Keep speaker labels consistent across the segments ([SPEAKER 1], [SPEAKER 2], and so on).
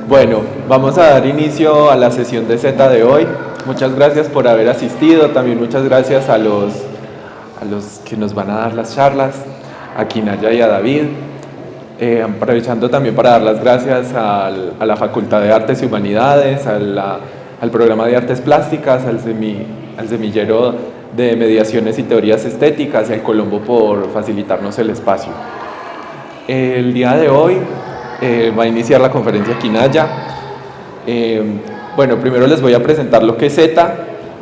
[SPEAKER 1] Bueno, vamos a dar inicio a la sesión de Z de hoy. Muchas gracias por haber asistido, también muchas gracias a los que nos van a dar las charlas, a Kinaya y a David. Aprovechando también para dar las gracias a la Facultad de Artes y Humanidades, al programa de Artes Plásticas, al semillero de Mediaciones y Teorías Estéticas y al Colombo por facilitarnos el espacio. El día de hoy va a iniciar la conferencia Kinaya. Bueno, primero les voy a presentar lo que es Z.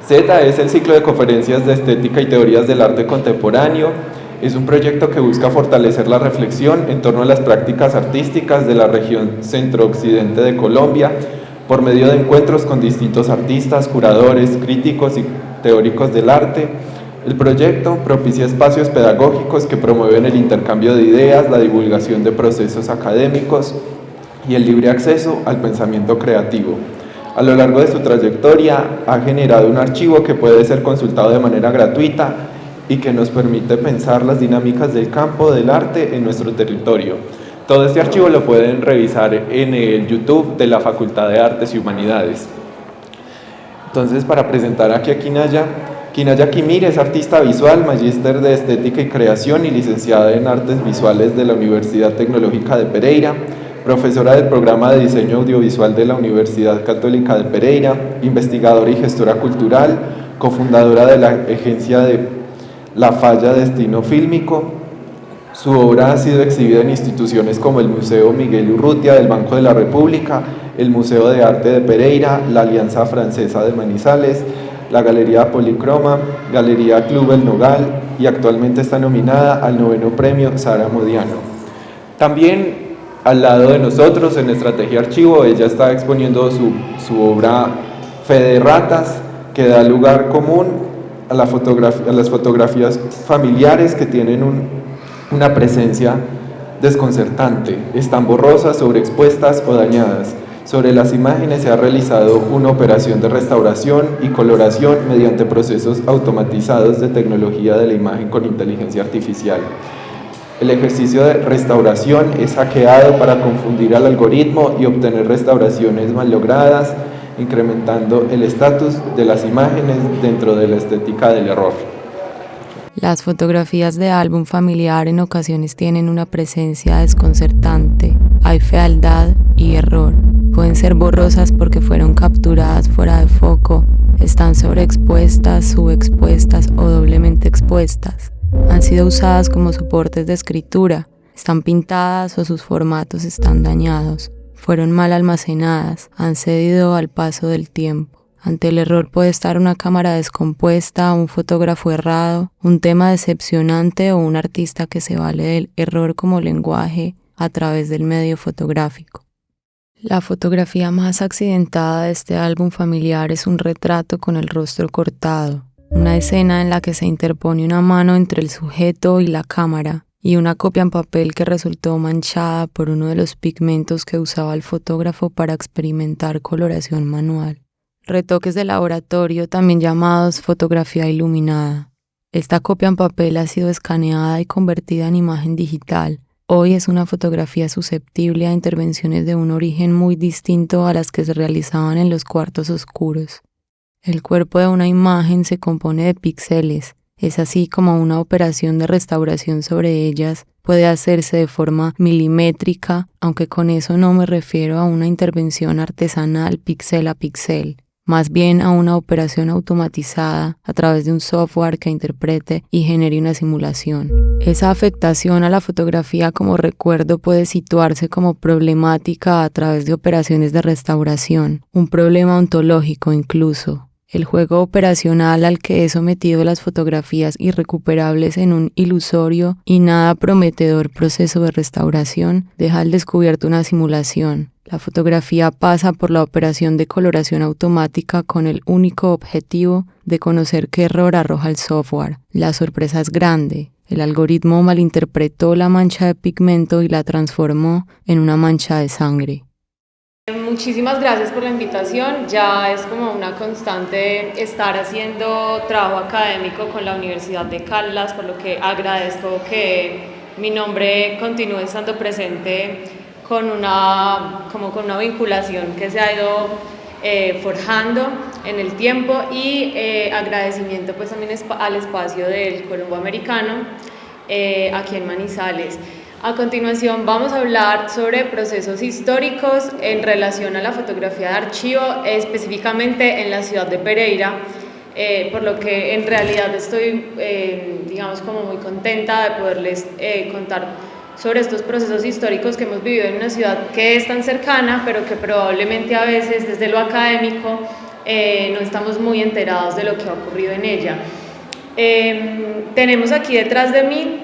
[SPEAKER 1] Z es el ciclo de conferencias de estética y teorías del arte contemporáneo. Es un proyecto que busca fortalecer la reflexión en torno a las prácticas artísticas de la región centro-occidente de Colombia por medio de encuentros con distintos artistas, curadores, críticos y teóricos del arte. El proyecto propicia espacios pedagógicos que promueven el intercambio de ideas, la divulgación de procesos académicos y el libre acceso al pensamiento creativo. A lo largo de su trayectoria ha generado un archivo que puede ser consultado de manera gratuita y que nos permite pensar las dinámicas del campo del arte en nuestro territorio. Todo este archivo lo pueden revisar en el YouTube de la Facultad de Artes y Humanidades. Entonces, para presentar aquí a Kinaya Quimir es artista visual, magíster de Estética y Creación y licenciada en Artes Visuales de la Universidad Tecnológica de Pereira, profesora del programa de Diseño Audiovisual de la Universidad Católica de Pereira, investigadora y gestora cultural, cofundadora de la agencia de La Falla Destino Fílmico. Su obra ha sido exhibida en instituciones como el Museo Miguel Urrutia del Banco de la República, el Museo de Arte de Pereira, la Alianza Francesa de Manizales, la Galería Policroma, Galería Club El Nogal, y actualmente está nominada al 9º Premio Sara Modiano. También al lado de nosotros en Estrategia Archivo, ella está exponiendo su obra Fe de Ratas, que da lugar común a las fotografías familiares que tienen una presencia desconcertante. Están borrosas, sobreexpuestas o dañadas. Sobre las imágenes se ha realizado una operación de restauración y coloración mediante procesos automatizados de tecnología de la imagen con inteligencia artificial. El ejercicio de restauración es hackeado para confundir al algoritmo y obtener restauraciones mal logradas, incrementando el estatus de las imágenes dentro de la estética del error.
[SPEAKER 2] Las fotografías de álbum familiar en ocasiones tienen una presencia desconcertante. Hay fealdad y error. Pueden ser borrosas porque fueron capturadas fuera de foco, están sobreexpuestas, subexpuestas o doblemente expuestas. Han sido usadas como soportes de escritura, están pintadas o sus formatos están dañados. Fueron mal almacenadas, han cedido al paso del tiempo. Ante el error puede estar una cámara descompuesta, un fotógrafo errado, un tema decepcionante o un artista que se vale del error como lenguaje a través del medio fotográfico. La fotografía más accidentada de este álbum familiar es un retrato con el rostro cortado, una escena en la que se interpone una mano entre el sujeto y la cámara, y una copia en papel que resultó manchada por uno de los pigmentos que usaba el fotógrafo para experimentar coloración manual. Retoques de laboratorio, también llamados fotografía iluminada. Esta copia en papel ha sido escaneada y convertida en imagen digital. Hoy es una fotografía susceptible a intervenciones de un origen muy distinto a las que se realizaban en los cuartos oscuros. El cuerpo de una imagen se compone de píxeles. Es así como una operación de restauración sobre ellas puede hacerse de forma milimétrica, aunque con eso no me refiero a una intervención artesanal píxel a píxel, más bien a una operación automatizada a través de un software que interprete y genere una simulación. Esa afectación a la fotografía como recuerdo puede situarse como problemática a través de operaciones de restauración, un problema ontológico incluso. El juego operacional al que he sometido las fotografías irrecuperables en un ilusorio y nada prometedor proceso de restauración deja al descubierto una simulación. La fotografía pasa por la operación de coloración automática con el único objetivo de conocer qué error arroja el software. La sorpresa es grande. El algoritmo malinterpretó la mancha de pigmento y la transformó en una mancha de sangre.
[SPEAKER 3] Muchísimas gracias por la invitación. Ya es como una constante estar haciendo trabajo académico con la Universidad de Caldas, por lo que agradezco que mi nombre continúe estando presente con una vinculación que se ha ido forjando en el tiempo, y agradecimiento pues también al espacio del Colombo Americano aquí en Manizales. A continuación vamos a hablar sobre procesos históricos en relación a la fotografía de archivo, específicamente en la ciudad de Pereira, por lo que en realidad estoy, como muy contenta de poderles contar sobre estos procesos históricos que hemos vivido en una ciudad que es tan cercana, pero que probablemente a veces desde lo académico no estamos muy enterados de lo que ha ocurrido en ella. Tenemos aquí detrás de mí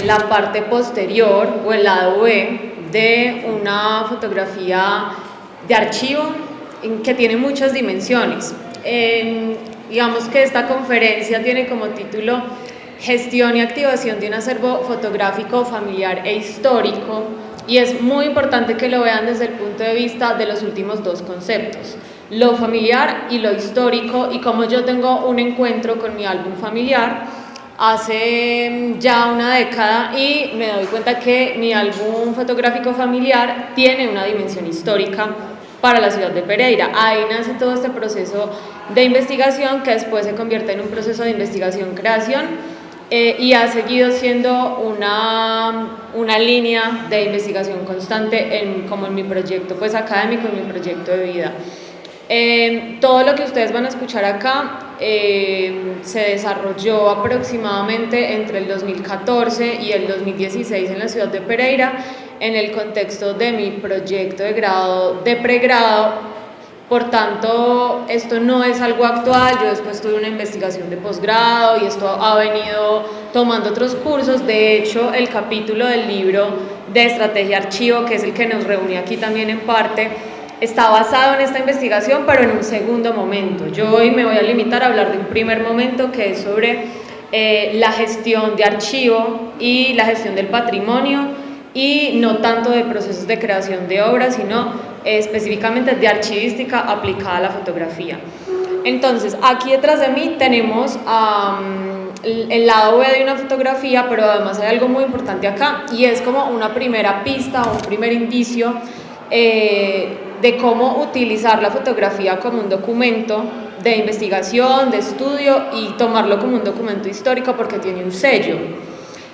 [SPEAKER 3] la parte posterior o el lado B de una fotografía de archivo que tiene muchas dimensiones. Digamos que esta conferencia tiene como título Gestión y activación de un acervo fotográfico familiar e histórico, y es muy importante que lo vean desde el punto de vista de los últimos dos conceptos, lo familiar y lo histórico, y como yo tengo un encuentro con mi álbum familiar hace ya una década y me doy cuenta que mi álbum fotográfico familiar tiene una dimensión histórica para la ciudad de Pereira. Ahí nace todo este proceso de investigación que después se convierte en un proceso de investigación-creación y ha seguido siendo una línea de investigación constante como en mi proyecto pues académico, en mi proyecto de vida. Todo lo que ustedes van a escuchar acá se desarrolló aproximadamente entre el 2014 y el 2016 en la ciudad de Pereira, en el contexto de mi proyecto de pregrado. Por tanto, esto no es algo actual. Yo después tuve una investigación de posgrado y esto ha venido tomando otros cursos. De hecho, el capítulo del libro de estrategia archivo, que es el que nos reúne aquí también en parte, está basado en esta investigación, pero en un segundo momento. Yo hoy me voy a limitar a hablar de un primer momento, que es sobre la gestión de archivo y la gestión del patrimonio, y no tanto de procesos de creación de obras, sino específicamente de archivística aplicada a la fotografía. Entonces, aquí detrás de mí tenemos el lado B de una fotografía, pero además hay algo muy importante acá, y es como una primera pista o un primer indicio de cómo utilizar la fotografía como un documento de investigación, de estudio, y tomarlo como un documento histórico porque tiene un sello.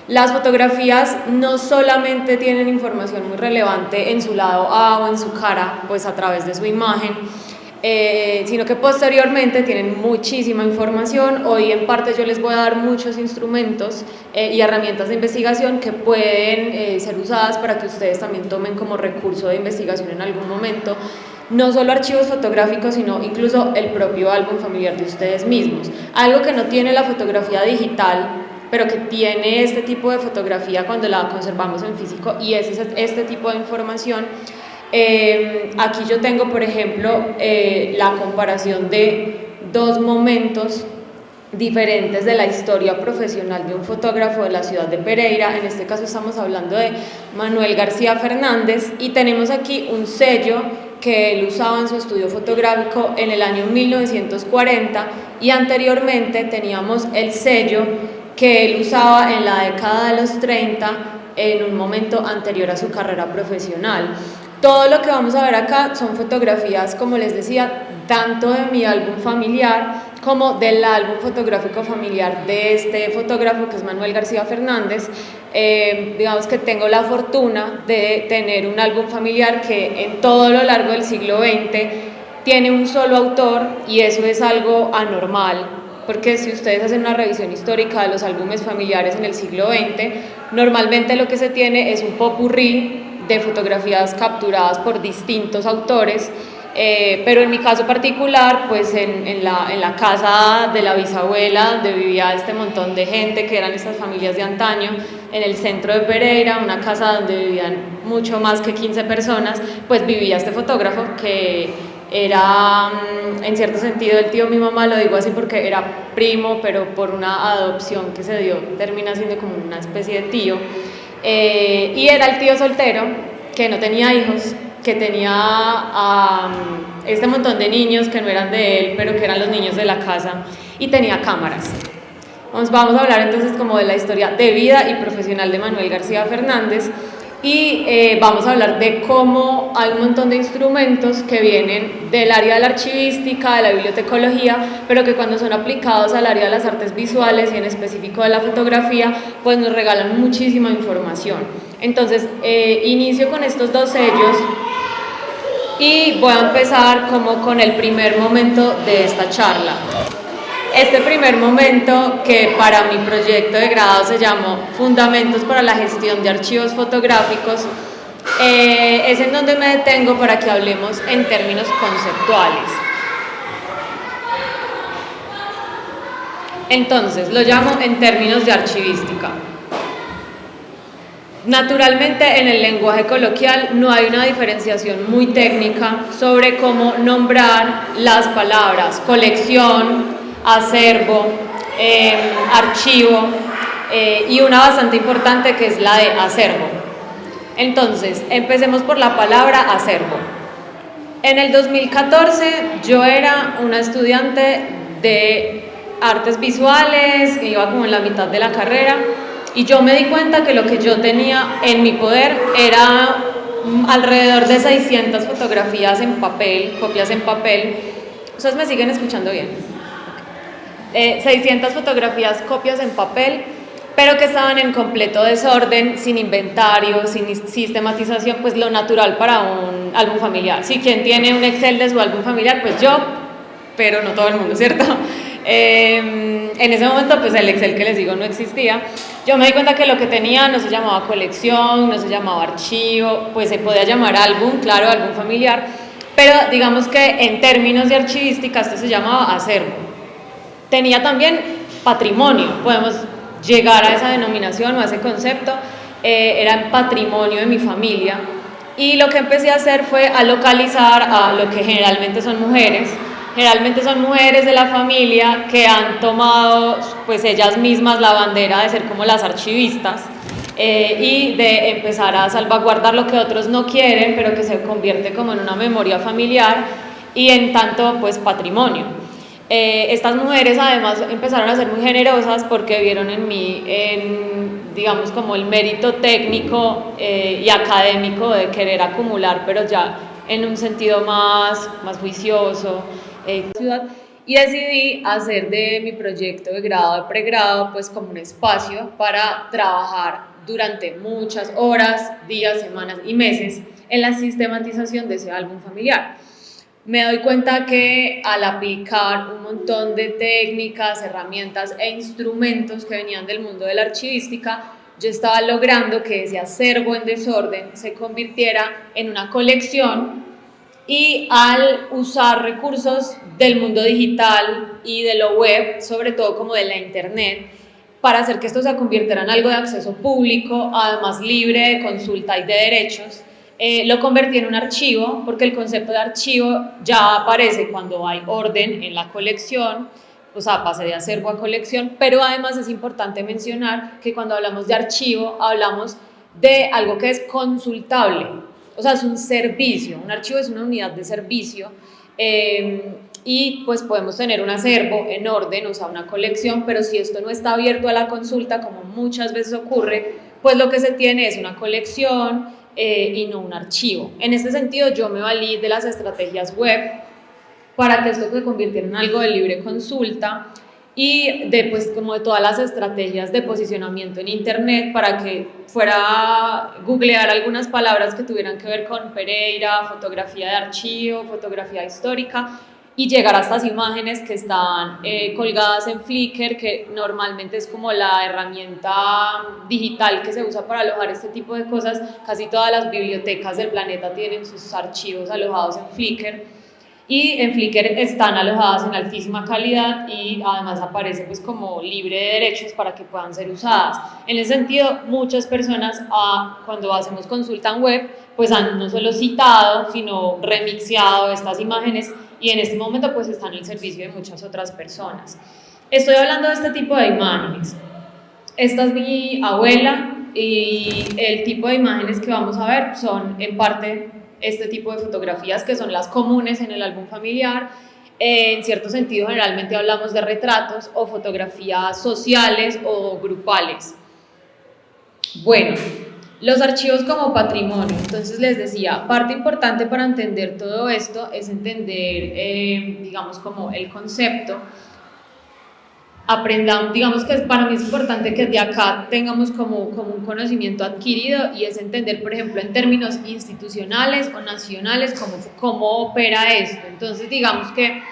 [SPEAKER 3] Las fotografías no solamente tienen información muy relevante en su lado A o en su cara, pues a través de su imagen, sino que posteriormente tienen muchísima información. Hoy en parte yo les voy a dar muchos instrumentos y herramientas de investigación que pueden ser usadas para que ustedes también tomen como recurso de investigación en algún momento, no solo archivos fotográficos, sino incluso el propio álbum familiar de ustedes mismos. Algo que no tiene la fotografía digital, pero que tiene este tipo de fotografía cuando la conservamos en físico, y es este tipo de información. Aquí yo tengo, por ejemplo, la comparación de dos momentos diferentes de la historia profesional de un fotógrafo de la ciudad de Pereira. En este caso estamos hablando de Manuel García Fernández, y tenemos aquí un sello que él usaba en su estudio fotográfico en el año 1940, y anteriormente teníamos el sello que él usaba en la década de los 30, en un momento anterior a su carrera profesional. Todo lo que vamos a ver acá son fotografías, como les decía, tanto de mi álbum familiar como del álbum fotográfico familiar de este fotógrafo que es Manuel García Fernández. Digamos que tengo la fortuna de tener un álbum familiar que en todo lo largo del siglo XX tiene un solo autor, y eso es algo anormal, porque si ustedes hacen una revisión histórica de los álbumes familiares en el siglo XX, normalmente lo que se tiene es un popurrí de fotografías capturadas por distintos autores, pero en mi caso particular, pues en la casa de la bisabuela, donde vivía este montón de gente, que eran estas familias de antaño, en el centro de Pereira, una casa donde vivían mucho más que 15 personas, pues vivía este fotógrafo que era, en cierto sentido, el tío de mi mamá, lo digo así porque era primo, pero por una adopción que se dio, termina siendo como una especie de tío, y era el tío soltero, que no tenía hijos, que tenía a este montón de niños que no eran de él, pero que eran los niños de la casa, y tenía cámaras. Vamos a hablar entonces como de la historia de vida y profesional de Manuel García Fernández, y vamos a hablar de cómo hay un montón de instrumentos que vienen del área de la archivística, de la bibliotecología, pero que cuando son aplicados al área de las artes visuales y en específico de la fotografía, pues nos regalan muchísima información. Entonces, inicio con estos dos sellos y voy a empezar como con el primer momento de esta charla. Este primer momento, que para mi proyecto de grado se llamó Fundamentos para la gestión de archivos fotográficos, es en donde me detengo para que hablemos en términos conceptuales. Entonces, lo llamo en términos de archivística. Naturalmente, en el lenguaje coloquial no hay una diferenciación muy técnica sobre cómo nombrar las palabras colección, acervo, archivo, y una bastante importante que es la de acervo. Entonces, empecemos por la palabra acervo. En el 2014 yo era una estudiante de artes visuales, iba como en la mitad de la carrera, y yo me di cuenta que lo que yo tenía en mi poder era alrededor de 600 fotografías en papel, copias en papel. ¿Ustedes me siguen escuchando bien? 600 fotografías, copias en papel, pero que estaban en completo desorden, sin inventario, sin sistematización, pues lo natural para un álbum familiar. Si quien tiene un Excel de su álbum familiar, pues yo, pero no todo el mundo, ¿cierto? En ese momento, pues el Excel que les digo no existía. Yo me di cuenta que lo que tenía no se llamaba colección, no se llamaba archivo, pues se podía llamar álbum, claro, álbum familiar, pero digamos que en términos de archivística esto se llamaba acervo. Tenía también patrimonio, podemos llegar a esa denominación o a ese concepto, era el patrimonio de mi familia, y lo que empecé a hacer fue a localizar a lo que generalmente son mujeres de la familia que han tomado pues ellas mismas la bandera de ser como las archivistas, y de empezar a salvaguardar lo que otros no quieren, pero que se convierte como en una memoria familiar y en tanto pues patrimonio. Estas mujeres además empezaron a ser muy generosas porque vieron en mí, digamos, como el mérito técnico y académico de querer acumular, pero ya en un sentido más juicioso, y decidí hacer de mi proyecto de grado, de pregrado, pues como un espacio para trabajar durante muchas horas, días, semanas y meses en la sistematización de ese álbum familiar. Me doy cuenta que al aplicar un montón de técnicas, herramientas e instrumentos que venían del mundo de la archivística, yo estaba logrando que ese acervo en desorden se convirtiera en una colección, y al usar recursos del mundo digital y de lo web, sobre todo como de la internet, para hacer que esto se convirtiera en algo de acceso público, además libre de consulta y de derechos, lo convertí en un archivo, porque el concepto de archivo ya aparece cuando hay orden en la colección, o sea, pasé de acervo a colección, pero además es importante mencionar que cuando hablamos de archivo, hablamos de algo que es consultable, o sea, es un servicio, un archivo es una unidad de servicio, y pues podemos tener un acervo en orden, o sea, una colección, pero si esto no está abierto a la consulta, como muchas veces ocurre, pues lo que se tiene es una colección, y no un archivo. En este sentido, yo me valí de las estrategias web para que esto se convirtiera en algo de libre consulta, y de, pues, como de todas las estrategias de posicionamiento en internet, para que fuera a googlear algunas palabras que tuvieran que ver con Pereira, fotografía de archivo, fotografía histórica, y llegar a estas imágenes que están colgadas en Flickr, que normalmente es como la herramienta digital que se usa para alojar este tipo de cosas. Casi todas las bibliotecas del planeta tienen sus archivos alojados en Flickr. y en Flickr están alojadas en altísima calidad y además aparece pues como libre de derechos para que puedan ser usadas. En ese sentido, muchas personas cuando hacemos consulta en web pues han no solo citado sino remixeado estas imágenes y en este momento pues están al servicio de muchas otras personas. Estoy hablando de este tipo de imágenes. Esta es mi abuela y el tipo de imágenes que vamos a ver son en parte este tipo de fotografías que son las comunes en el álbum familiar. En cierto sentido, generalmente hablamos de retratos o fotografías sociales o grupales. Bueno, los archivos como patrimonio. Entonces les decía, parte importante para entender todo esto es entender, digamos, como el concepto. Aprendamos, digamos que para mí es importante que de acá tengamos como un conocimiento adquirido y es entender, por ejemplo, en términos institucionales o nacionales cómo opera esto. Entonces, digamos que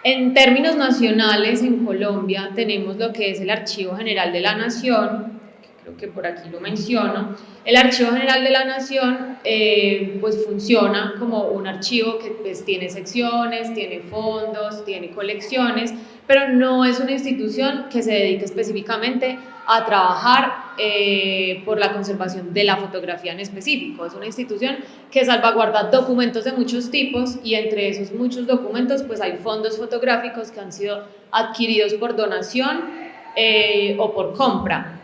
[SPEAKER 3] en términos nacionales en Colombia tenemos lo que es el Archivo General de la Nación, que creo que por aquí lo menciono. El Archivo General de la Nación pues funciona como un archivo que pues, tiene secciones, tiene fondos, tiene colecciones, pero no es una institución que se dedique específicamente a trabajar por la conservación de la fotografía en específico. Es una institución que salvaguarda documentos de muchos tipos y entre esos muchos documentos pues hay fondos fotográficos que han sido adquiridos por donación o por compra.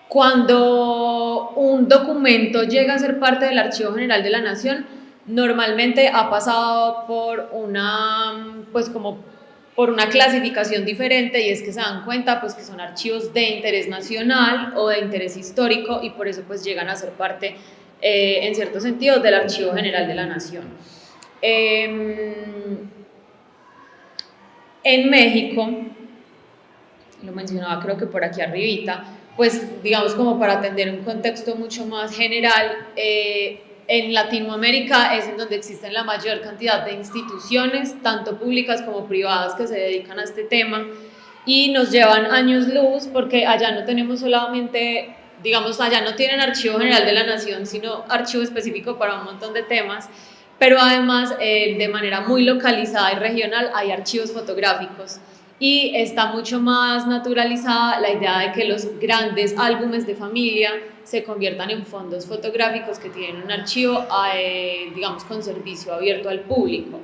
[SPEAKER 3] Cuando un documento llega a ser parte del Archivo General de la Nación, normalmente ha pasado por por una clasificación diferente y es que se dan cuenta pues que son archivos de interés nacional o de interés histórico y por eso pues llegan a ser parte en cierto sentido del Archivo General de la Nación. En México, lo mencionaba creo que por aquí arribita, pues digamos como para atender un contexto mucho más general, en Latinoamérica es en donde existen la mayor cantidad de instituciones, tanto públicas como privadas, que se dedican a este tema y nos llevan años luz porque allá no tenemos solamente, digamos, allá no tienen Archivo General de la Nación, sino archivo específico para un montón de temas, pero además de manera muy localizada y regional hay archivos fotográficos. Y está mucho más naturalizada la idea de que los grandes álbumes de familia se conviertan en fondos fotográficos que tienen un archivo, digamos, con servicio abierto al público.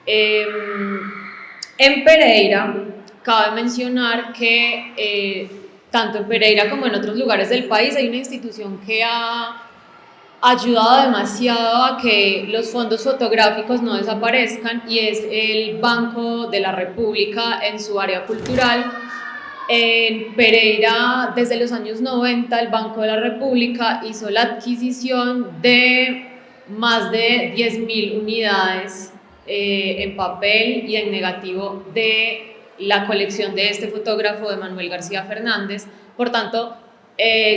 [SPEAKER 3] En Pereira, cabe mencionar que tanto en Pereira como en otros lugares del país hay una institución que ha ayudado demasiado a que los fondos fotográficos no desaparezcan y es el Banco de la República en su área cultural. En Pereira, desde los años 90, el Banco de la República hizo la adquisición de más de 10.000 unidades en papel y en negativo de la colección de este fotógrafo de Manuel García Fernández. Por tanto,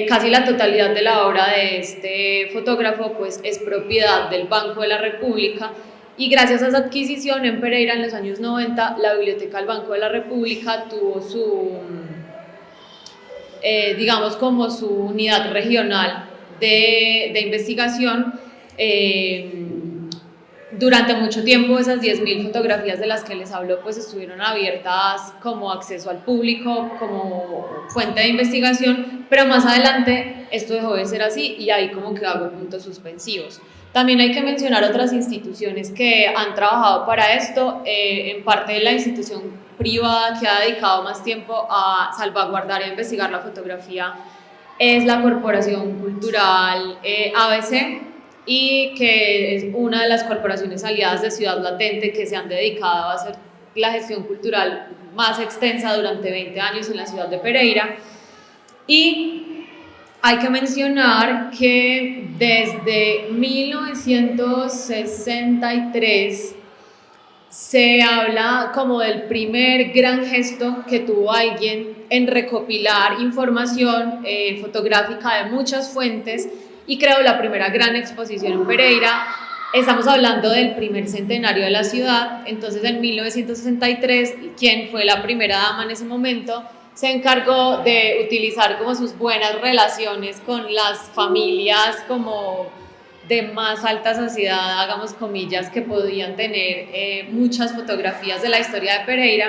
[SPEAKER 3] casi la totalidad de la obra de este fotógrafo pues, es propiedad del Banco de la República y gracias a esa adquisición en Pereira en los años 90 la Biblioteca del Banco de la República tuvo su, digamos como su unidad regional de investigación. Durante mucho tiempo esas 10.000 fotografías de las que les hablo pues estuvieron abiertas como acceso al público, como fuente de investigación, pero más adelante esto dejó de ser así y ahí como que hago puntos suspensivos. También hay que mencionar otras instituciones que han trabajado para esto, en parte de la institución privada que ha dedicado más tiempo a salvaguardar e investigar la fotografía es la Corporación Cultural ABC, y que es una de las corporaciones aliadas de Ciudad Latente que se han dedicado a hacer la gestión cultural más extensa durante 20 años en la ciudad de Pereira. Y hay que mencionar que desde 1963 se habla como del primer gran gesto que tuvo alguien en recopilar información fotográfica de muchas fuentes y creó la primera gran exposición en Pereira. Estamos hablando del primer centenario de la ciudad. Entonces en 1963, quien fue la primera dama en ese momento, se encargó de utilizar como sus buenas relaciones con las familias como de más alta sociedad, hagamos comillas, que podían tener muchas fotografías de la historia de Pereira.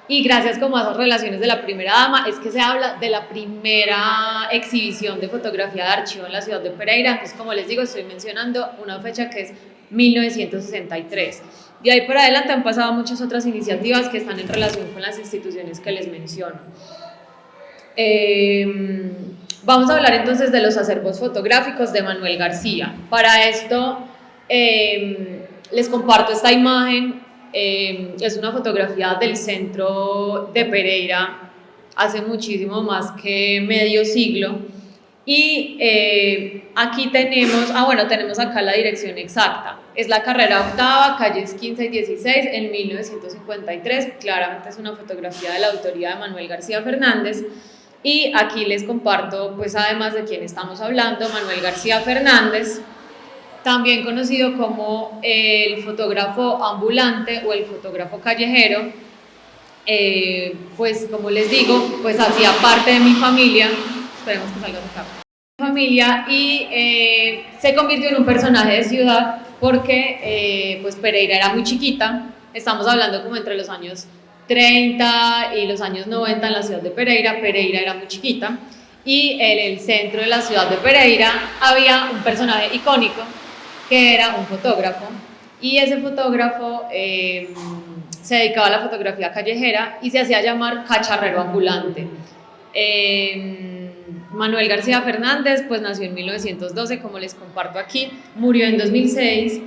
[SPEAKER 3] Y gracias como a esas relaciones de la primera dama es que se habla de la primera exhibición de fotografía de archivo en la ciudad de Pereira. Entonces, como les digo, estoy mencionando una fecha que es 1963. De ahí por adelante han pasado muchas otras iniciativas que están en relación con las instituciones que les menciono. Vamos a hablar entonces de los acervos fotográficos de Manuel García. Para esto les comparto esta imagen. Es una fotografía del centro de Pereira hace muchísimo más que medio siglo y aquí tenemos, tenemos acá la dirección exacta, es la carrera octava, calles 15 y 16 en 1953, claramente es una fotografía de la autoría de Manuel García Fernández. Y aquí les comparto, pues además de quién estamos hablando, Manuel García Fernández, también conocido como el fotógrafo ambulante o el fotógrafo callejero, pues como les digo, pues hacía parte de mi familia, esperemos que salga acá, familia y se convirtió en un personaje de ciudad porque pues Pereira era muy chiquita, estamos hablando como entre los años 30 y los años 90 en la ciudad de Pereira. Pereira era muy chiquita y en el centro de la ciudad de Pereira había un personaje icónico que era un fotógrafo y ese fotógrafo se dedicaba a la fotografía callejera y se hacía llamar cacharrero ambulante. Manuel García Fernández pues nació en 1912, como les comparto aquí, murió en 2006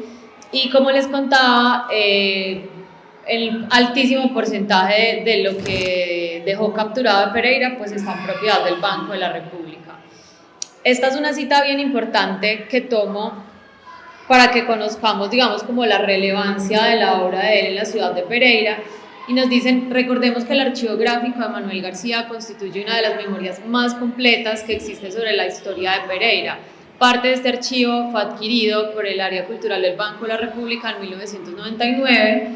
[SPEAKER 3] y como les contaba, el altísimo porcentaje de lo que dejó capturado de Pereira pues está en propiedad del Banco de la República. Esta es una cita bien importante que tomo para que conozcamos, digamos, como la relevancia de la obra de él en la ciudad de Pereira y nos dicen, recordemos que el archivo gráfico de Manuel García constituye una de las memorias más completas que existe sobre la historia de Pereira. Parte de este archivo fue adquirido por el área cultural del Banco de la República en 1999.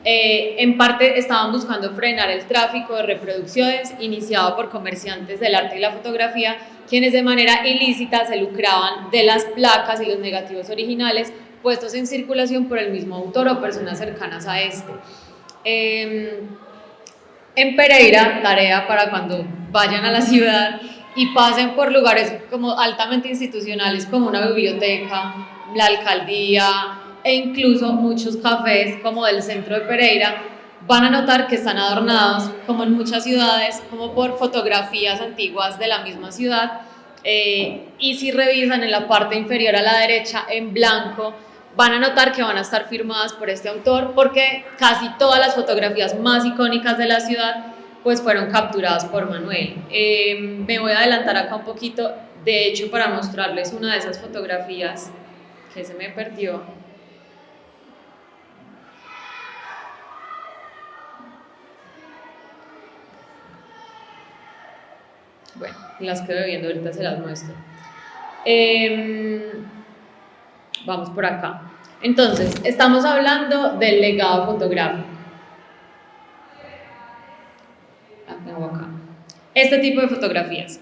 [SPEAKER 3] En parte estaban buscando frenar el tráfico de reproducciones iniciado por comerciantes del arte y la fotografía, quienes de manera ilícita se lucraban de las placas y los negativos originales puestos en circulación por el mismo autor o personas cercanas a este. En Pereira, tarea para cuando vayan a la ciudad y pasen por lugares como altamente institucionales como una biblioteca, la alcaldía e incluso muchos cafés como del centro de Pereira, van a notar que están adornados, como en muchas ciudades, como por fotografías antiguas de la misma ciudad, y si revisan en la parte inferior a la derecha, en blanco, van a notar que van a estar firmadas por este autor, porque casi todas las fotografías más icónicas de la ciudad pues fueron capturadas por Manuel. Me voy a adelantar acá un poquito, de hecho, para mostrarles una de esas fotografías que se me perdió. Bueno, las quedo viendo, ahorita se las muestro. Vamos por acá. Entonces, estamos hablando del legado fotográfico. La tengo acá. Este tipo de fotografías.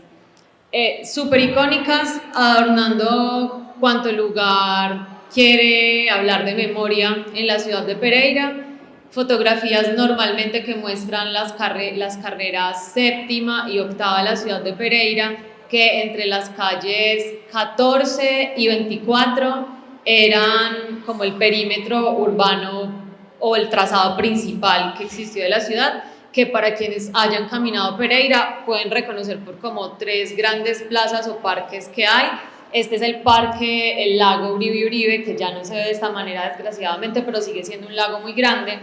[SPEAKER 3] Súper icónicas, adornando cuanto lugar quiere hablar de memoria en la ciudad de Pereira. Fotografías normalmente que muestran las carreras séptima y octava de la ciudad de Pereira, que entre las calles 14 y 24 eran como el perímetro urbano o el trazado principal que existió de la ciudad, que para quienes hayan caminado Pereira pueden reconocer por como 3 grandes plazas o parques que hay. Este es el parque, el lago Uribe Uribe, que ya no se ve de esta manera desgraciadamente, pero sigue siendo un lago muy grande.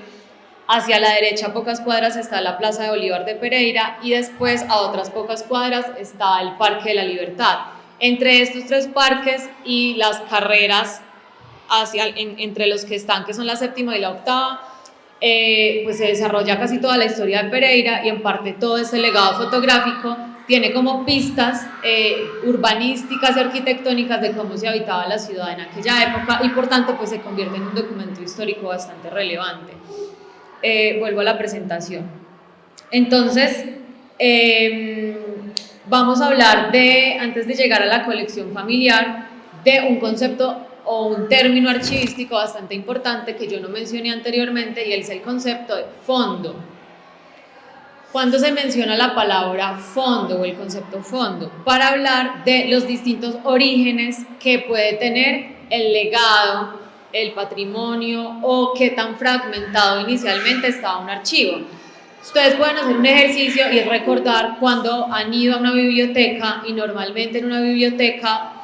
[SPEAKER 3] Hacia la derecha, a pocas cuadras, está la Plaza de Bolívar de Pereira y después, a otras pocas cuadras, está el Parque de la Libertad. Entre estos 3 parques y las carreras entre los que están, que son la séptima y la octava, pues se desarrolla casi toda la historia de Pereira y en parte todo ese legado fotográfico tiene como pistas urbanísticas y arquitectónicas de cómo se habitaba la ciudad en aquella época y por tanto pues se convierte en un documento histórico bastante relevante. Vuelvo a la presentación. Entonces, vamos a hablar antes de llegar a la colección familiar, de un concepto o un término archivístico bastante importante que yo no mencioné anteriormente, y es el concepto de fondo. Cuando se menciona la palabra fondo o el concepto fondo, para hablar de los distintos orígenes que puede tener el legado, el patrimonio, o qué tan fragmentado inicialmente estaba un archivo. Ustedes pueden hacer un ejercicio y es recordar cuando han ido a una biblioteca, y normalmente en una biblioteca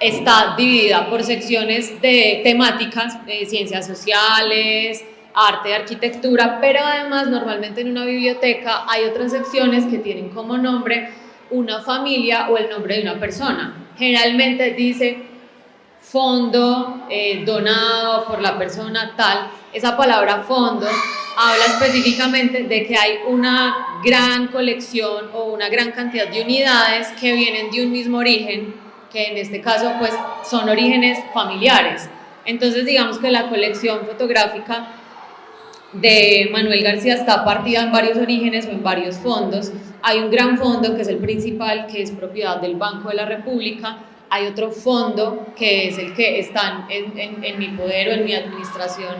[SPEAKER 3] está dividida por secciones de temáticas, de ciencias sociales, arte, arquitectura, pero además normalmente en una biblioteca hay otras secciones que tienen como nombre una familia o el nombre de una persona. Generalmente dice fondo donado por la persona tal. Esa palabra fondo habla específicamente de que hay una gran colección o una gran cantidad de unidades que vienen de un mismo origen, que en este caso pues son orígenes familiares. Entonces digamos que la colección fotográfica de Manuel García está partida en varios orígenes o en varios fondos. Hay un gran fondo que es el principal, que es propiedad del Banco de la República. Hay otro fondo que es el que está en mi poder o en mi administración,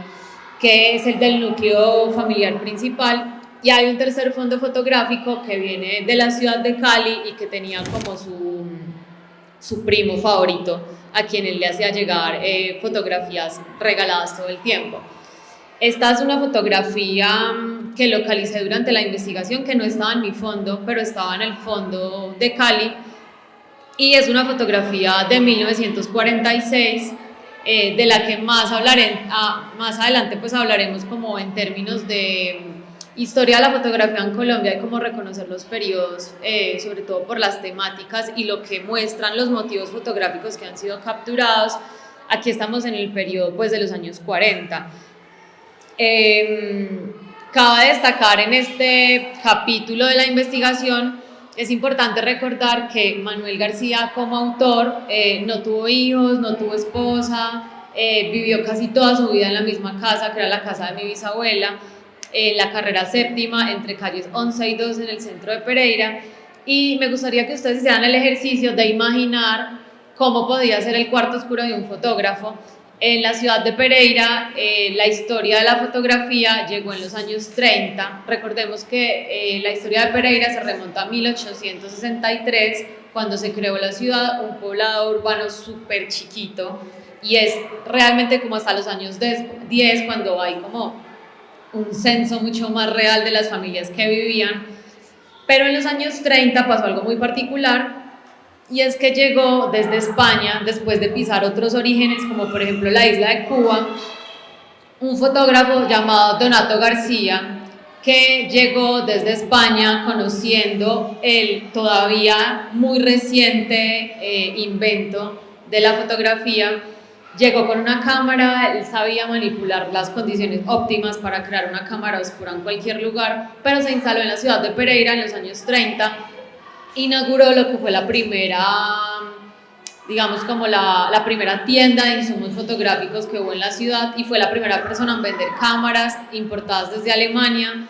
[SPEAKER 3] que es el del núcleo familiar principal, y hay un tercer fondo fotográfico que viene de la ciudad de Cali y que tenía como su primo favorito, a quien él le hacía llegar fotografías regaladas todo el tiempo. Esta es una fotografía que localicé durante la investigación, que no estaba en mi fondo, pero estaba en el fondo de Cali, y es una fotografía de 1946, de la que más hablaré, más adelante pues hablaremos como en términos de historia de la fotografía en Colombia y cómo reconocer los periodos, sobre todo por las temáticas y lo que muestran los motivos fotográficos que han sido capturados. Aquí estamos en el periodo pues de los años 40. Cabe destacar en este capítulo de la investigación, es importante recordar que Manuel García como autor no tuvo hijos, no tuvo esposa, vivió casi toda su vida en la misma casa, que era la casa de mi bisabuela, en la carrera séptima, entre calles 11 y 12 en el centro de Pereira, y me gustaría que ustedes hicieran el ejercicio de imaginar cómo podía ser el cuarto oscuro de un fotógrafo. En la ciudad de Pereira, la historia de la fotografía llegó en los años 30. Recordemos que la historia de Pereira se remonta a 1863, cuando se creó la ciudad, un poblado urbano súper chiquito, y es realmente como hasta los años 10 cuando hay como un censo mucho más real de las familias que vivían. Pero en los años 30 pasó algo muy particular, y es que llegó desde España, después de pisar otros orígenes, como por ejemplo la isla de Cuba, un fotógrafo llamado Donato García, que llegó desde España conociendo el todavía muy reciente invento de la fotografía. Llegó con una cámara, él sabía manipular las condiciones óptimas para crear una cámara oscura en cualquier lugar, pero se instaló en la ciudad de Pereira en los años 30, inauguró lo que fue la primera, digamos como la primera tienda de insumos fotográficos que hubo en la ciudad, y fue la primera persona en vender cámaras importadas desde Alemania.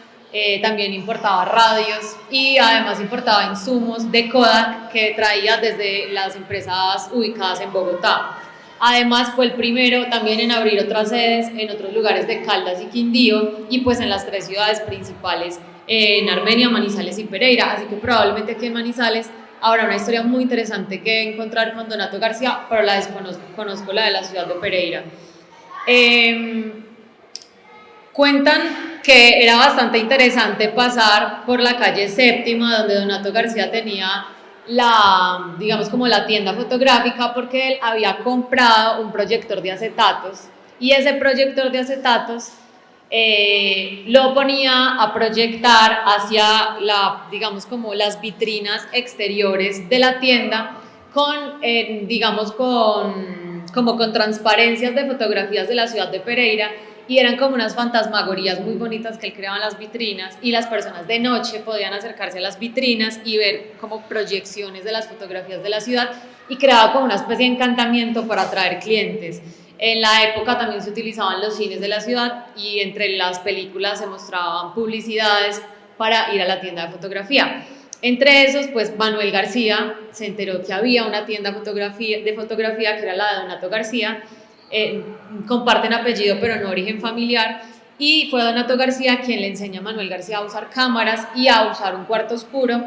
[SPEAKER 3] También importaba radios y además importaba insumos de Kodak que traía desde las empresas ubicadas en Bogotá. Además fue el primero también en abrir otras sedes en otros lugares de Caldas y Quindío, y pues en las tres ciudades principales, en Armenia, Manizales y Pereira. Así que probablemente aquí en Manizales habrá una historia muy interesante que encontrar con Donato García, pero la desconozco, conozco la de la ciudad de Pereira. Cuentan que era bastante interesante pasar por la calle Séptima, donde Donato García tenía digamos como la tienda fotográfica, porque él había comprado un proyector de acetatos, y ese proyector de acetatos lo ponía a proyectar hacia digamos como las vitrinas exteriores de la tienda con, digamos como con transparencias de fotografías de la ciudad de Pereira, y eran como unas fantasmagorías muy bonitas que él creaba en las vitrinas, y las personas de noche podían acercarse a las vitrinas y ver como proyecciones de las fotografías de la ciudad, y creaba como una especie de encantamiento para atraer clientes. En la época también se utilizaban los cines de la ciudad, y entre las películas se mostraban publicidades para ir a la tienda de fotografía. Entre esos, pues Manuel García se enteró que había una tienda de fotografía que era la de Donato García, comparten apellido pero no origen familiar, y fue Donato García quien le enseña a Manuel García a usar cámaras y a usar un cuarto oscuro.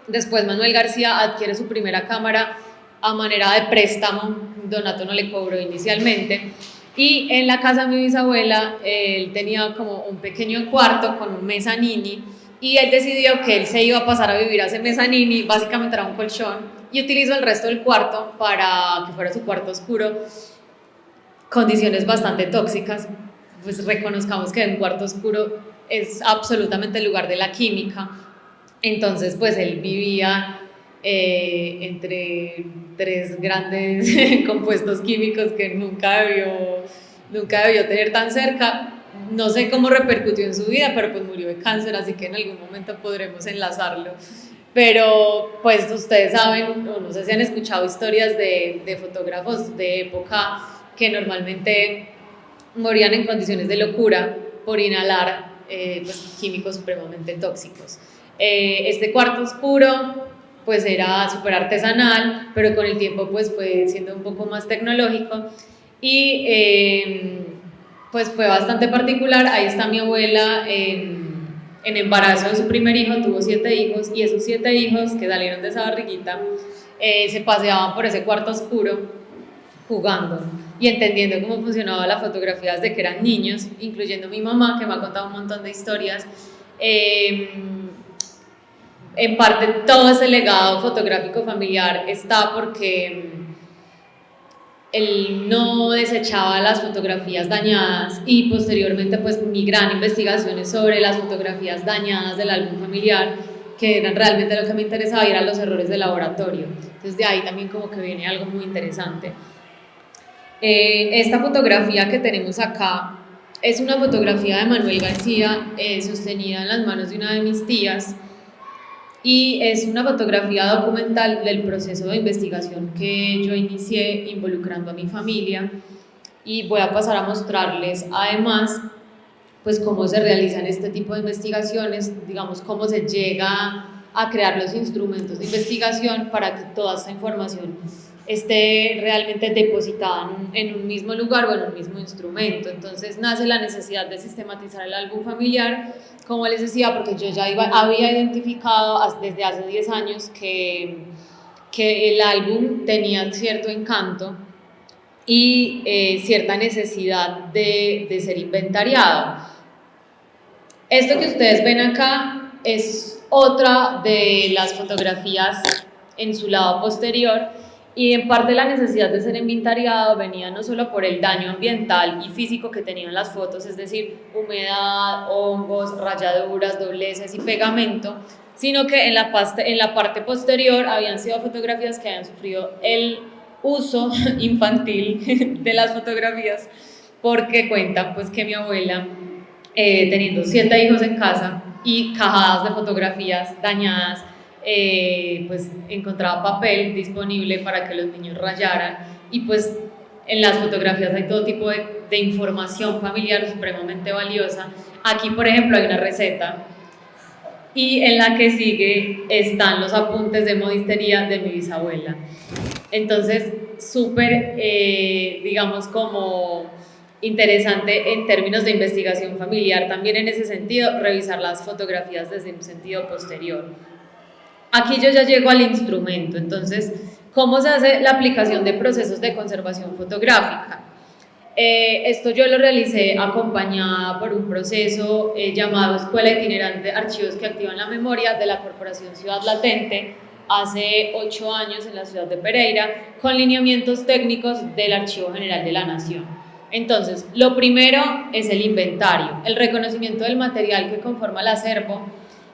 [SPEAKER 3] Después Manuel García adquiere su primera cámara a manera de préstamo, Donato no le cobró inicialmente, y en la casa de mi bisabuela él tenía como un pequeño cuarto con un mezzanini, y él decidió que él se iba a pasar a vivir a ese mezzanini, básicamente era un colchón, y utilizó el resto del cuarto para que fuera su cuarto oscuro. Condiciones bastante tóxicas, pues reconozcamos que un cuarto oscuro es absolutamente el lugar de la química. Entonces pues él vivía entre 3 grandes compuestos químicos que nunca debió tener tan cerca. No sé cómo repercutió en su vida, pero pues murió de cáncer, así que en algún momento podremos enlazarlo. Pero pues ustedes saben, o no sé si han escuchado historias de fotógrafos de época que normalmente morían en condiciones de locura por inhalar pues, químicos supremamente tóxicos. Este cuarto oscuro pues era súper artesanal, pero con el tiempo pues fue siendo un poco más tecnológico, y pues fue bastante particular. Ahí está mi abuela en embarazo de su primer hijo, tuvo 7 hijos, y esos 7 hijos que salieron de esa barriguita se paseaban por ese cuarto oscuro jugando y entendiendo cómo funcionaba la fotografía desde que eran niños, incluyendo mi mamá, que me ha contado un montón de historias. En parte todo ese legado fotográfico familiar está porque él no desechaba las fotografías dañadas, y posteriormente pues mi gran investigación es sobre las fotografías dañadas del álbum familiar, que eran realmente lo que me interesaba, y eran los errores de laboratorio. Entonces de ahí también como que viene algo muy interesante. Esta fotografía que tenemos acá es una fotografía de Manuel García sostenida en las manos de una de mis tías, y es una fotografía documental del proceso de investigación que yo inicié involucrando a mi familia, y voy a pasar a mostrarles además pues cómo se realizan este tipo de investigaciones, digamos cómo se llega a crear los instrumentos de investigación para que toda esta información esté realmente depositada en un mismo lugar o en un mismo instrumento. Entonces nace la necesidad de sistematizar el álbum familiar, como les decía, porque yo ya había identificado desde hace 10 años que el álbum tenía cierto encanto y cierta necesidad de ser inventariado. Esto que ustedes ven acá es otra de las fotografías en su lado posterior, y en parte la necesidad de ser inventariado venía no solo por el daño ambiental y físico que tenían las fotos, es decir, humedad, hongos, rayaduras, dobleces y pegamento, sino que en la parte posterior habían sido fotografías que habían sufrido el uso infantil de las fotografías, porque cuentan pues que mi abuela, teniendo 7 hijos en casa y cajadas de fotografías dañadas, pues encontraba papel disponible para que los niños rayaran, y pues en las fotografías hay todo tipo de información familiar supremamente valiosa. Aquí por ejemplo hay una receta, y en la que sigue están los apuntes de modistería de mi bisabuela. Entonces súper digamos como interesante en términos de investigación familiar también en ese sentido, revisar las fotografías desde un sentido posterior. Aquí yo ya llego al instrumento. Entonces, ¿cómo se hace la aplicación de procesos de conservación fotográfica? Esto yo lo realicé acompañada por un proceso llamado Escuela Itinerante de Archivos que Activan la Memoria de la Corporación Ciudad Latente, hace 8 años en la ciudad de Pereira, con lineamientos técnicos del Archivo General de la Nación. Entonces, lo primero es el inventario, el reconocimiento del material que conforma el acervo,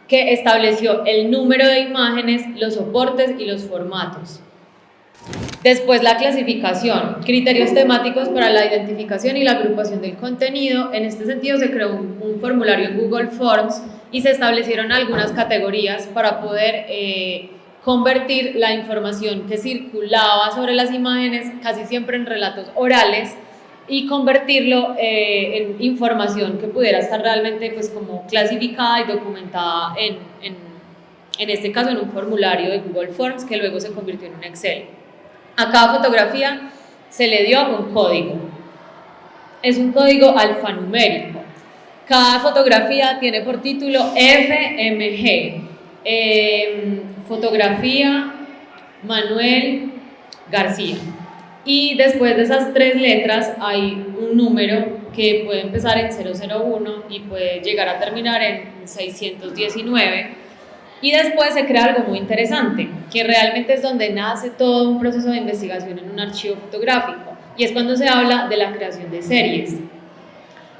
[SPEAKER 3] que estableció el número de imágenes, los soportes y los formatos. Después la clasificación, criterios temáticos para la identificación y la agrupación del contenido. En este sentido se creó un formulario en Google Forms y se establecieron algunas categorías para poder convertir la información que circulaba sobre las imágenes, casi siempre en relatos orales, y convertirlo en información que pudiera estar realmente pues como clasificada y documentada en este caso en un formulario de Google Forms que luego se convirtió en un Excel. A cada fotografía se le dio un código. es un código alfanumérico. Cada fotografía tiene por título FMG, fotografía Manuel García. Y después de esas 3 letras hay un número que puede empezar en 001 y puede llegar a terminar en 619. Y después se crea algo muy interesante, que realmente es donde nace todo un proceso de investigación en un archivo fotográfico, y es cuando se habla de la creación de series.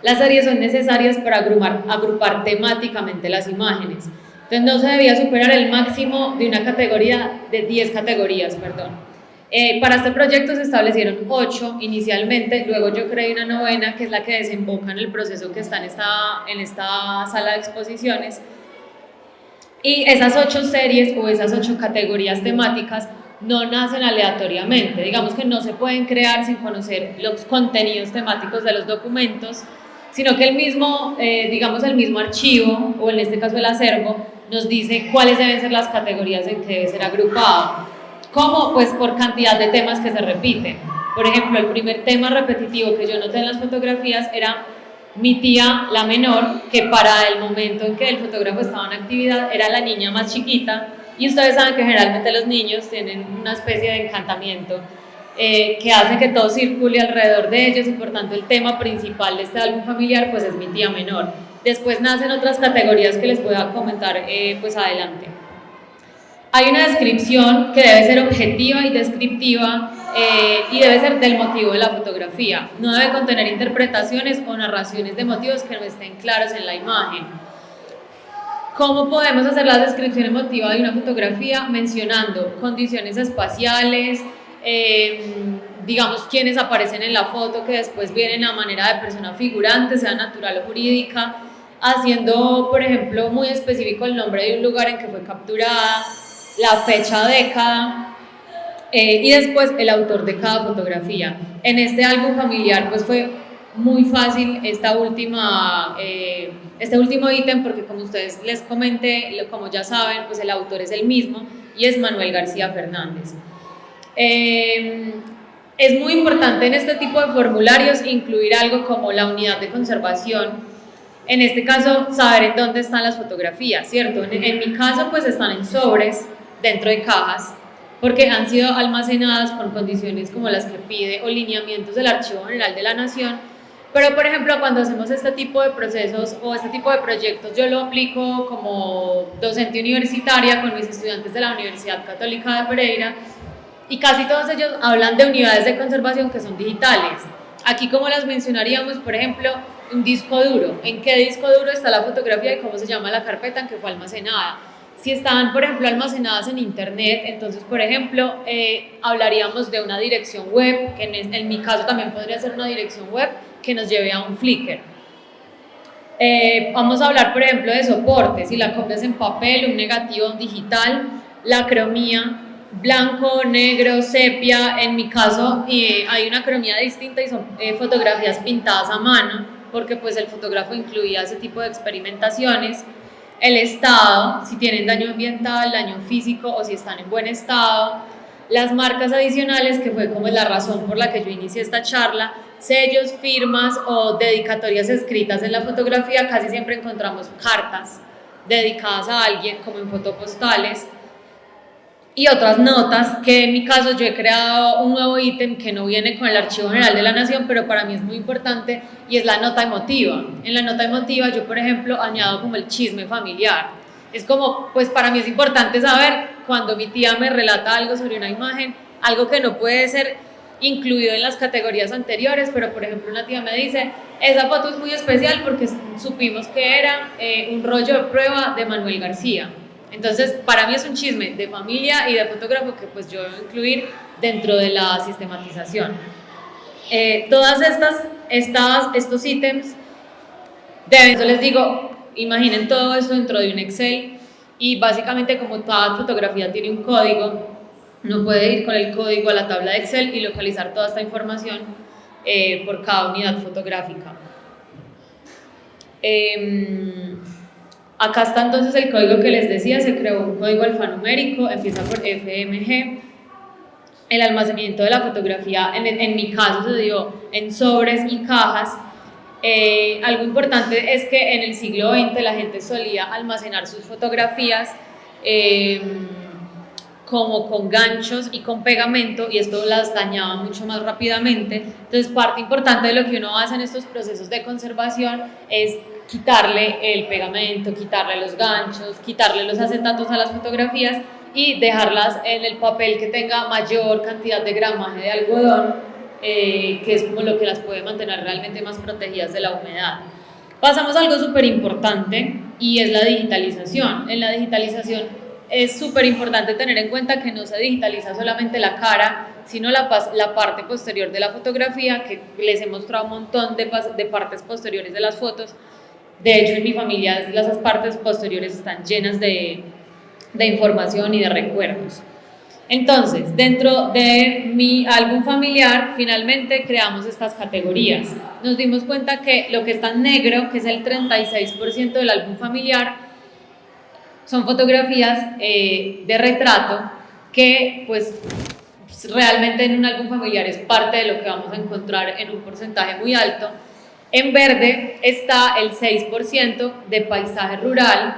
[SPEAKER 3] Las series son necesarias para agrupar temáticamente las imágenes. Entonces no se debía superar el máximo de una categoría, de 10 categorías, perdón. Para este proyecto se establecieron 8 inicialmente, luego yo creé una 9ª, que es la que desemboca en el proceso que está en esta sala de exposiciones. Y esas 8 series o esas 8 categorías temáticas no nacen aleatoriamente, digamos que no se pueden crear sin conocer los contenidos temáticos de los documentos, sino que el mismo archivo, o en este caso el acervo, nos dice cuáles deben ser las categorías en que debe ser agrupado. ¿Cómo? Pues por cantidad de temas que se repiten. Por ejemplo, el primer tema repetitivo que yo noté en las fotografías era mi tía, la menor, que para el momento en que el fotógrafo estaba en actividad era la niña más chiquita, y ustedes saben que generalmente los niños tienen una especie de encantamiento que hace que todo circule alrededor de ellos, y por tanto el tema principal de este álbum familiar pues es mi tía menor. Después nacen otras categorías que les voy a comentar pues adelante. Hay una descripción que debe ser objetiva y descriptiva y debe ser del motivo de la fotografía. No debe contener interpretaciones o narraciones de motivos que no estén claros en la imagen. ¿Cómo podemos hacer la descripción emotiva de una fotografía? Mencionando condiciones espaciales, digamos quiénes aparecen en la foto, que después vienen a manera de persona figurante, sea natural o jurídica, haciendo, por ejemplo, muy específico el nombre de un lugar en que fue capturada, la fecha, década, y después el autor de cada fotografía. En este álbum familiar pues fue muy fácil este último ítem, porque como ustedes les comenté, como ya saben, pues el autor es el mismo y es Manuel García Fernández. Es muy importante en este tipo de formularios incluir algo como la unidad de conservación. En este caso, saber en dónde están las fotografías, ¿cierto? En mi caso, pues están en sobres, dentro de cajas, porque han sido almacenadas con condiciones como las que pide o lineamientos del Archivo General de la Nación. Pero, por ejemplo, cuando hacemos este tipo de procesos o este tipo de proyectos, yo lo aplico como docente universitaria con mis estudiantes de la Universidad Católica de Pereira, y casi todos ellos hablan de unidades de conservación que son digitales. Aquí, como las mencionaríamos, por ejemplo, un disco duro. ¿En qué disco duro está la fotografía y cómo se llama la carpeta en que fue almacenada? Si están, por ejemplo, almacenadas en internet, entonces, por ejemplo, hablaríamos de una dirección web, que en mi caso también podría ser una dirección web que nos lleve a un Flickr. Vamos a hablar, por ejemplo, de soportes, si la copias en papel, un negativo, un digital, la cromía, blanco, negro, sepia. En mi caso hay una cromía distinta y son fotografías pintadas a mano, porque pues el fotógrafo incluía ese tipo de experimentaciones. El estado, si tienen daño ambiental, daño físico o si están en buen estado. Las marcas adicionales, que fue como la razón por la que yo inicié esta charla, sellos, firmas o dedicatorias escritas en la fotografía. Casi siempre encontramos cartas dedicadas a alguien, como en fotopostales, y otras notas, que en mi caso yo he creado un nuevo ítem que no viene con el Archivo General de la Nación, pero para mí es muy importante, y es la nota emotiva. En la nota emotiva yo, por ejemplo, añado como el chisme familiar. Es como, pues para mí es importante saber cuando mi tía me relata algo sobre una imagen, algo que no puede ser incluido en las categorías anteriores, pero por ejemplo una tía me dice, esa foto es muy especial porque supimos que era un rollo de prueba de Manuel García. Entonces, para mí es un chisme de familia y de fotógrafo que pues yo debo incluir dentro de la sistematización. Todas estos ítems deben, yo les digo, imaginen todo eso dentro de un Excel, y básicamente como toda fotografía tiene un código, uno puede ir con el código a la tabla de Excel y localizar toda esta información por cada unidad fotográfica. Acá está entonces el código que les decía. Se creó un código alfanumérico, empieza por FMG. el almacenamiento de la fotografía, en mi caso se dio en sobres y cajas. Algo importante es que en el siglo XX la gente solía almacenar sus fotografías como con ganchos y con pegamento, y esto las dañaba mucho más rápidamente. Entonces, parte importante de lo que uno hace en estos procesos de conservación es quitarle el pegamento, quitarle los ganchos, quitarle los acetatos a las fotografías y dejarlas en el papel que tenga mayor cantidad de gramaje de algodón, que es como lo que las puede mantener realmente más protegidas de la humedad. Pasamos a algo súper importante, y es la digitalización. En la digitalización es súper importante tener en cuenta que no se digitaliza solamente la cara, sino la parte posterior de la fotografía, que les he mostrado un montón de partes posteriores de las fotos. De hecho, en mi familia esas partes posteriores están llenas de información y de recuerdos. Entonces, dentro de mi álbum familiar, finalmente creamos estas categorías. Nos dimos cuenta que lo que está en negro, que es el 36% del álbum familiar, son fotografías de retrato que pues realmente en un álbum familiar es parte de lo que vamos a encontrar en un porcentaje muy alto. En verde está el 6% de paisaje rural,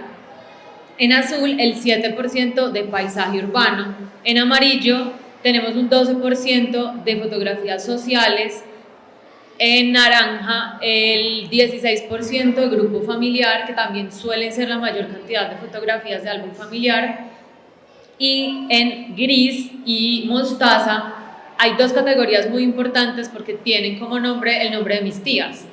[SPEAKER 3] en azul el 7% de paisaje urbano, en amarillo tenemos un 12% de fotografías sociales, en naranja el 16% de grupo familiar, que también suelen ser la mayor cantidad de fotografías de álbum familiar, y en gris y mostaza hay dos categorías muy importantes porque tienen como nombre el nombre de mis tías.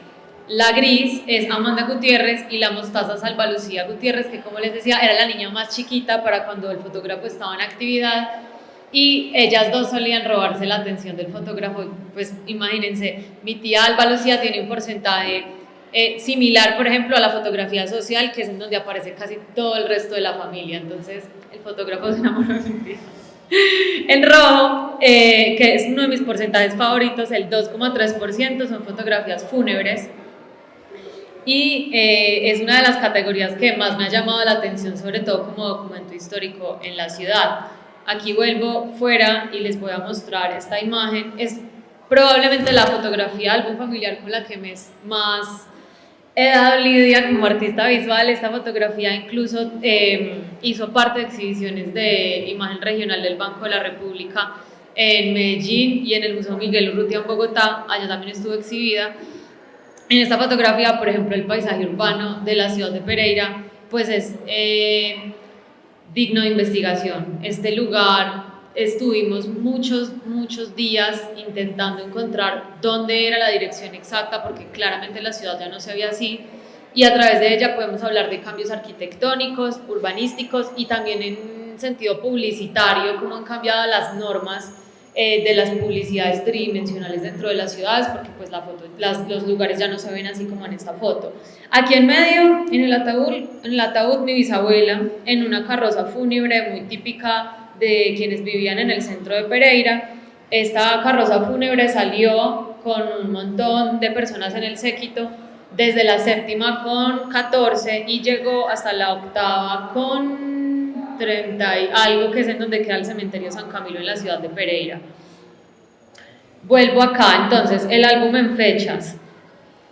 [SPEAKER 3] La gris es Amanda Gutiérrez y la mostaza Salva Lucía Gutiérrez, que como les decía era la niña más chiquita para cuando el fotógrafo estaba en actividad, y ellas dos solían robarse la atención del fotógrafo. Pues imagínense, mi tía Alba Lucía tiene un porcentaje similar, por ejemplo, a la fotografía social, que es en donde aparece casi todo el resto de la familia. Entonces el fotógrafo se enamoró de mi tía. En rojo, que es uno de mis porcentajes favoritos, el 2,3% son fotografías fúnebres, y es una de las categorías que más me ha llamado la atención, sobre todo como documento histórico en la ciudad. Aquí vuelvo fuera y les voy a mostrar esta imagen. Es probablemente la fotografía álbum familiar con la que más he dado lidia como artista visual. Esta fotografía incluso hizo parte de exhibiciones de imagen regional del Banco de la República en Medellín y en el Museo Miguel Urrutia en Bogotá. Allá también estuvo exhibida. En esta fotografía, por ejemplo, el paisaje urbano de la ciudad de Pereira, pues es digno de investigación. Este lugar estuvimos muchos días intentando encontrar dónde era la dirección exacta, porque claramente la ciudad ya no se veía así, y a través de ella podemos hablar de cambios arquitectónicos, urbanísticos y también en sentido publicitario, cómo han cambiado las normas de las publicidades tridimensionales dentro de las ciudades, porque pues los lugares ya no se ven así como en esta foto. Aquí en medio, en el ataúd mi bisabuela, en una carroza fúnebre muy típica de quienes vivían en el centro de Pereira. Esta carroza fúnebre salió con un montón de personas en el séquito, desde la séptima con 14 y llegó hasta la octava con 30 y algo, que es en donde queda el cementerio San Camilo en la ciudad de Pereira. Vuelvo acá, entonces, el álbum en fechas.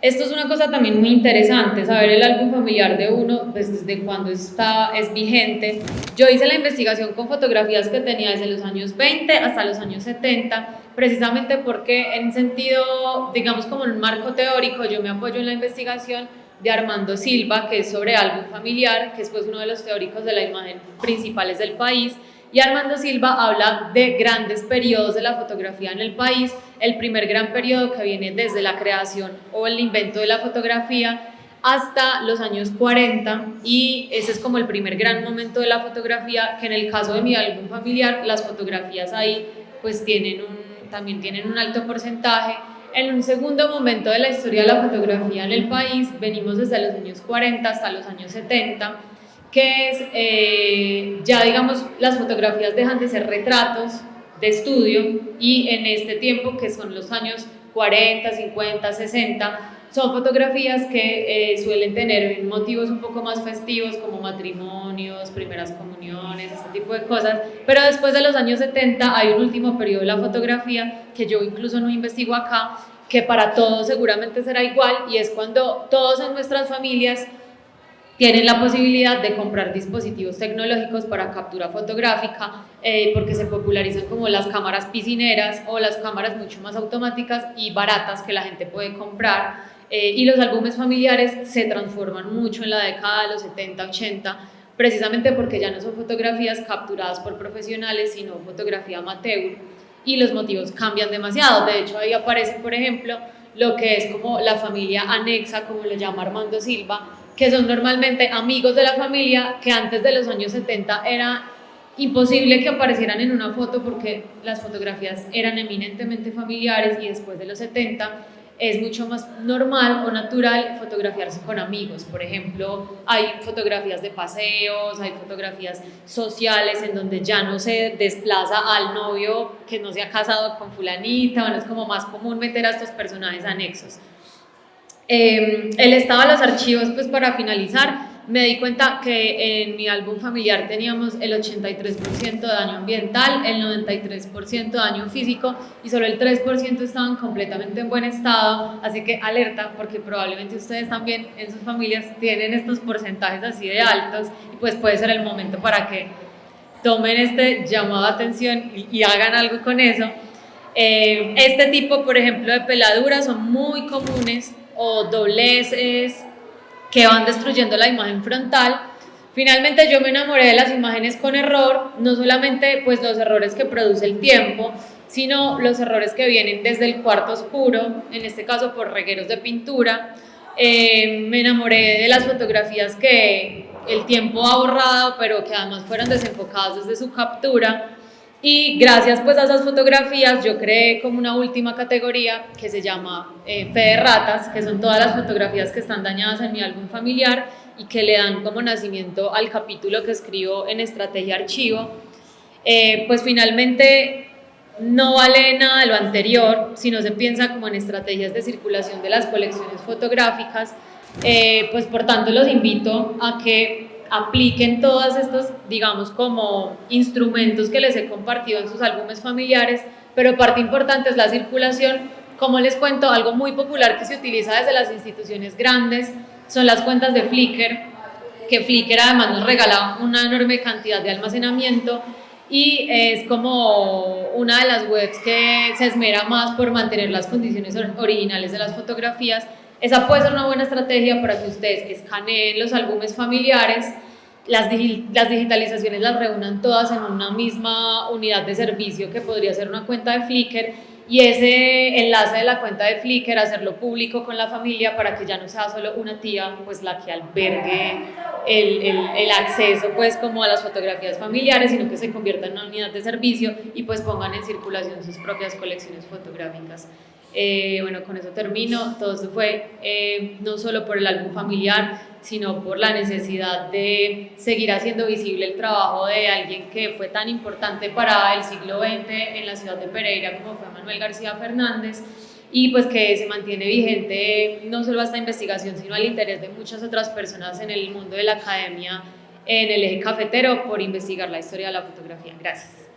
[SPEAKER 3] Esto es una cosa también muy interesante, saber el álbum familiar de uno, pues desde cuando es vigente. Yo hice la investigación con fotografías que tenía desde los años 20 hasta los años 70, precisamente porque en sentido, digamos como en un marco teórico, yo me apoyo en la investigación de Armando Silva, que es sobre álbum familiar, que es pues uno de los teóricos de la imagen principales del país. Y Armando Silva habla de grandes periodos de la fotografía en el país. El primer gran periodo que viene desde la creación o el invento de la fotografía hasta los años 40, y ese es como el primer gran momento de la fotografía, que en el caso de mi álbum familiar las fotografías ahí pues también tienen un alto porcentaje. En un segundo momento de la historia de la fotografía en el país venimos desde los años 40 hasta los años 70, que es ya digamos las fotografías dejan de ser retratos de estudio, y en este tiempo, que son los años 40, 50, 60, son fotografías que suelen tener motivos un poco más festivos como matrimonios, primeras comuniones, este tipo de cosas, pero después de los años 70 hay un último periodo de la fotografía que yo incluso no investigo acá, que para todos seguramente será igual, y es cuando todos en nuestras familias tienen la posibilidad de comprar dispositivos tecnológicos para captura fotográfica, porque se popularizan como las cámaras piscineras o las cámaras mucho más automáticas y baratas que la gente puede comprar, y los álbumes familiares se transforman mucho en la década de los 70, 80, precisamente porque ya no son fotografías capturadas por profesionales, sino fotografía amateur, y los motivos cambian demasiado. De hecho, ahí aparece, por ejemplo, lo que es como la familia anexa, como lo llama Armando Silva, que son normalmente amigos de la familia que antes de los años 70 era imposible que aparecieran en una foto porque las fotografías eran eminentemente familiares, y después de los 70 es mucho más normal o natural fotografiarse con amigos. Por ejemplo, hay fotografías de paseos, hay fotografías sociales en donde ya no se desplaza al novio que no se ha casado con fulanita, bueno, es como más común meter a estos personajes anexos. El estado de los archivos, pues para finalizar, me di cuenta que en mi álbum familiar teníamos el 83% de daño ambiental, el 93% de daño físico y solo el 3% estaban completamente en buen estado, así que alerta, porque probablemente ustedes también en sus familias tienen estos porcentajes así de altos, y pues puede ser el momento para que tomen este llamado de atención y hagan algo con eso. Este tipo, por ejemplo, de peladuras son muy comunes, o dobleces que van destruyendo la imagen frontal. Finalmente yo me enamoré de las imágenes con error, no solamente pues los errores que produce el tiempo, sino los errores que vienen desde el cuarto oscuro, en este caso por regueros de pintura. Me enamoré de las fotografías que el tiempo ha borrado, pero que además fueron desenfocadas desde su captura. Y gracias pues a esas fotografías yo creé como una última categoría que se llama Fe de Ratas, que son todas las fotografías que están dañadas en mi álbum familiar y que le dan como nacimiento al capítulo que escribo en Estrategia Archivo. Pues finalmente no vale nada de lo anterior si no se piensa como en estrategias de circulación de las colecciones fotográficas. Pues por tanto los invito a que apliquen todos estos, digamos, como instrumentos que les he compartido en sus álbumes familiares, pero parte importante es la circulación. Como les cuento, algo muy popular que se utiliza desde las instituciones grandes son las cuentas de Flickr, que Flickr además nos regala una enorme cantidad de almacenamiento, y es como una de las webs que se esmera más por mantener las condiciones originales de las fotografías. Esa puede ser una buena estrategia para que ustedes escaneen los álbumes familiares, las digitalizaciones las reúnan todas en una misma unidad de servicio que podría ser una cuenta de Flickr, y ese enlace de la cuenta de Flickr hacerlo público con la familia para que ya no sea solo una tía pues la que albergue el acceso pues como a las fotografías familiares, sino que se convierta en una unidad de servicio y pues pongan en circulación sus propias colecciones fotográficas. Bueno, con eso termino. Todo esto fue no solo por el álbum familiar, sino por la necesidad de seguir haciendo visible el trabajo de alguien que fue tan importante para el siglo XX en la ciudad de Pereira como fue Manuel García Fernández, y pues que se mantiene vigente no solo a esta investigación, sino al interés de muchas otras personas en el mundo de la academia en el eje cafetero por investigar la historia de la fotografía. Gracias.